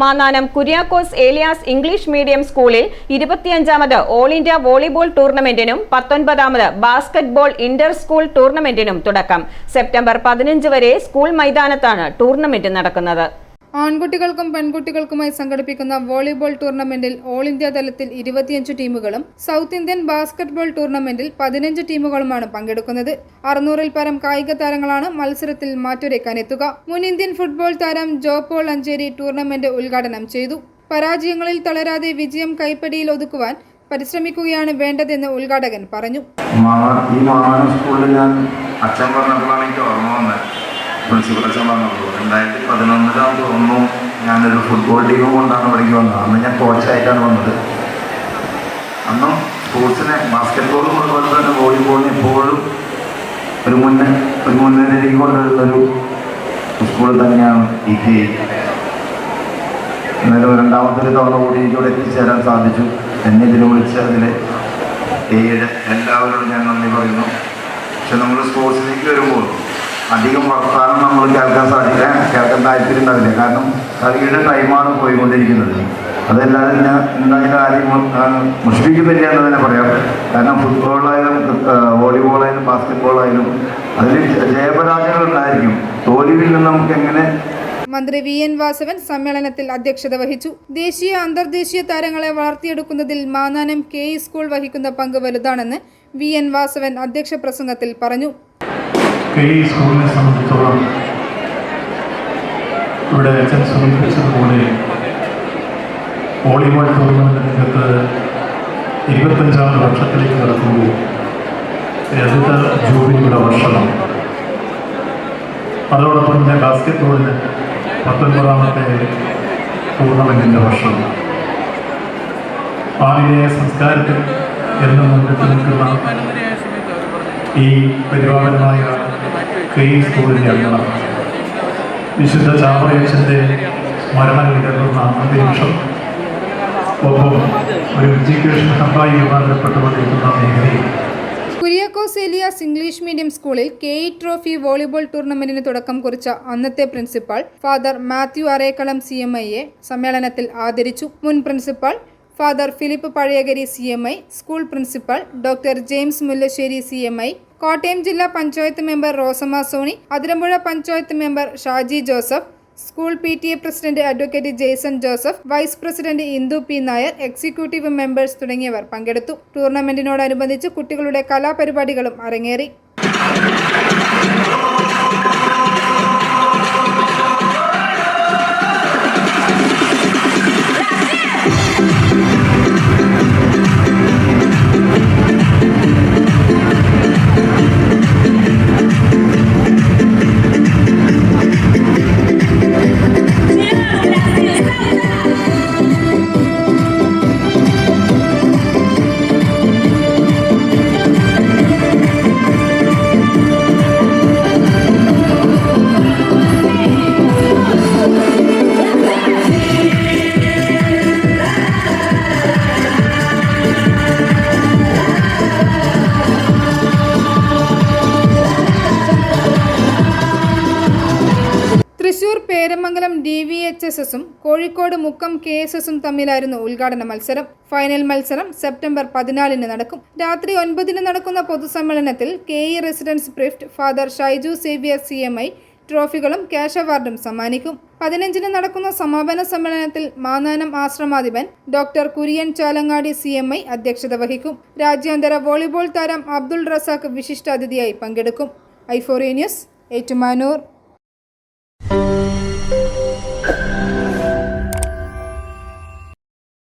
Mannanam Kuriakose Elias English medium സ്കൂളിൽ 25ാമത് all India volleyball ടൂർണമെന്റിനും 19ാമത് ബാസ്കറ്റ്ബോൾ ഇന്റർ സ്കൂൾ ടൂർണമെന്റിനും തുടക്കം. സെപ്റ്റംബർ 15 വരെ സ്കൂൾ മൈതാനത്താണ് ടൂർണമെന്റ് നടക്കുന്നത്. ആൺകുട്ടികൾക്കും പെൺകുട്ടികൾക്കുമായി സംഘടിപ്പിക്കുന്ന വോളിബോൾ ടൂർണമെന്റിൽ ഓൾ ഇന്ത്യ തലത്തിൽ 25 ടീമുകളും സൗത്ത് ഇന്ത്യൻ ബാസ്കറ്റ്ബോൾ ടൂർണമെന്റിൽ 15 ടീമുകളുമാണ് പങ്കെടുക്കുന്നത്. 600-ൽ പരം കായിക താരങ്ങളാണ് മത്സരത്തിൽ മാറ്റുരയ്ക്കാനെത്തുക. മുൻ ഇന്ത്യൻ ഫുട്ബോൾ താരം ജോ പോൾ അഞ്ചേരി ടൂർണമെന്റ് ഉദ്ഘാടനം ചെയ്തു. പരാജയങ്ങളിൽ തളരാതെ വിജയം കൈപ്പിടിയിൽ ഒതുക്കുവാൻ പരിശ്രമിക്കുകയാണ് വേണ്ടതെന്ന് ഉദ്ഘാടകൻ പറഞ്ഞു. ഈ മാന്നാനം സ്കൂളിൽ ഞാൻ അച്ഛൻ പറഞ്ഞപ്പോഴാണ് എനിക്ക് ഓർമ്മ വന്നത്. പ്രിൻസിപ്പൽ അച്ഛൻ പറഞ്ഞപ്പോൾ 2011 തോന്നുന്നു ഞാനൊരു ഫുട്ബോൾ ടീം കൊണ്ടാണ് ഇവിടേക്ക് വന്നത്. അന്ന് ഞാൻ കോച്ചായിട്ടാണ് വന്നത്. അന്നും സ്പോർട്സിനെ ബാസ്കറ്റ്ബോളും അതുപോലെ തന്നെ വോളിബോളിന് എപ്പോഴും ഒരു മുന്നേറിലേക്ക് കൊണ്ടുവരുന്നൊരു സ്കൂൾ തന്നെയാണ് ഈ എന്നാലും രണ്ടാമത്തെ തവണ കൂടി എനിക്കിവിടെ എത്തിച്ചേരാൻ സാധിച്ചു. എന്നെ ഇതിൽ വിളിച്ചതിൽ എല്ലാവരോടും ഞാൻ നന്ദി പറയുന്നു. പക്ഷെ നമ്മൾ സ്പോർട്സിലേക്ക് വരുമ്പോൾ അധികം വർത്താനം നമ്മൾ കേൾക്കാൻ താല്പര്യം ഉണ്ടാവില്ല. കാരണം കളിയുടെ ടൈമാണ് പോയിക്കൊണ്ടിരിക്കുന്നത്. അതെല്ലാവരും ഞാൻ എന്തെങ്കിലും കാര്യം മുഷിപ്പിക്കുന്നില്ല എന്ന് തന്നെ പറയാം. കാരണം ഫുട്ബോളായാലും വോളിബോളായാലും ബാസ്കറ്റ്ബോളായാലും അതിൽ ജയപരാജയങ്ങൾ ഉണ്ടായിരിക്കും. തോൽവിയിൽ നിന്ന് നമുക്ക് എങ്ങനെ. മന്ത്രി VN വാസവൻ സമ്മേളനത്തിൽ അധ്യക്ഷത വഹിച്ചു. ദേശീയ അന്തർദേശീയ താരങ്ങളെ വളർത്തിയെടുക്കുന്നതിൽ മാന്നാനം KE സ്കൂൾ വഹിക്കുന്ന പങ്ക് വലുതാണെന്ന് VN വാസവൻ അധ്യക്ഷ പ്രസംഗത്തിൽ പറഞ്ഞു. KE സ്കൂളിനെ സംബന്ധിച്ചോളം ഇവിടെ അച്ഛൻ സൂചിപ്പിച്ചതുപോലെ വോളിബോൾ ടൂർണമെന്റ് രംഗത്ത് 25ാമത് വർഷത്തിലേക്ക് കടക്കുമ്പോൾ അടുത്ത ജൂബിലിയുടെ വർഷമാണ്. അതോടൊപ്പം തന്നെ ബാസ്കറ്റ്ബോളിന് 19ാമത്തെ ടൂർണമെന്റിൻ്റെ വർഷം. ആതിഥേയ സംസ്കാരത്തിൽ എന്നും മുന്നിട്ട് നിൽക്കുന്ന ഈ പരിപാലനമായ KE സ്കൂളിൻ്റെ അംഗങ്ങൾ വിശുദ്ധ ചാവറയച്ചൻ്റെ സ്മരണ കിടക്കുന്ന അന്തരീക്ഷം ഒപ്പം ഒരു എഡ്യൂക്കേഷൻ ഹബ്ബായി രൂപാന്തരപ്പെട്ടുകൊണ്ടിരിക്കുന്ന മേഖലയിൽ കുര്യാക്കോസ് ഏലിയാസ് ഇംഗ്ലീഷ് മീഡിയം സ്കൂളിൽ KE ട്രോഫി വോളിബോൾ ടൂർണമെന്റിന് തുടക്കം കുറിച്ച അന്നത്തെ പ്രിൻസിപ്പാൾ ഫാദർ മാത്യു അറേക്കളം CMIയെ സമ്മേളനത്തിൽ ആദരിച്ചു. മുൻ principal father Philip Pazhayakari CMI, school principal doctor James Mullassery CMI, Kottayam ജില്ലാ panchayat member Rosamma Soni, Athirampuzha panchayat member Shaji Joseph, school PTA president advocate Jaison Joseph, vice president Indu P Nair, executive members തുടങ്ങിയവർ പങ്കെടുത്തു. ടൂർണമെന്റിനോടനുബന്ധിച്ച് കുട്ടികളുടെ കലാപരിപാടികളും അരങ്ങേറി. തൃശൂർ പേരമംഗലം DVHSS-ഉം കോഴിക്കോട് മുക്കം KSS-ഉം തമ്മിലായിരുന്നു ഉദ്ഘാടന മത്സരം. ഫൈനൽ മത്സരം സെപ്റ്റംബർ 14 നടക്കും. രാത്രി 9 നടക്കുന്ന പൊതുസമ്മേളനത്തിൽ KE residence prefect father Shaiju Xavier CMI ട്രോഫികളും ക്യാഷ് അവാർഡും സമ്മാനിക്കും. 15 നടക്കുന്ന സമാപന സമ്മേളനത്തിൽ മാന്നാനം ആശ്രമാധിപൻ ഡോക്ടർ കുര്യൻ ചാലങ്ങാടി CMI അധ്യക്ഷത വഹിക്കും. രാജ്യാന്തര വോളിബോൾ താരം അബ്ദുൾ റസാഖ് വിശിഷ്ടാതിഥിയായി പങ്കെടുക്കും. i4A news, Ettumanoor.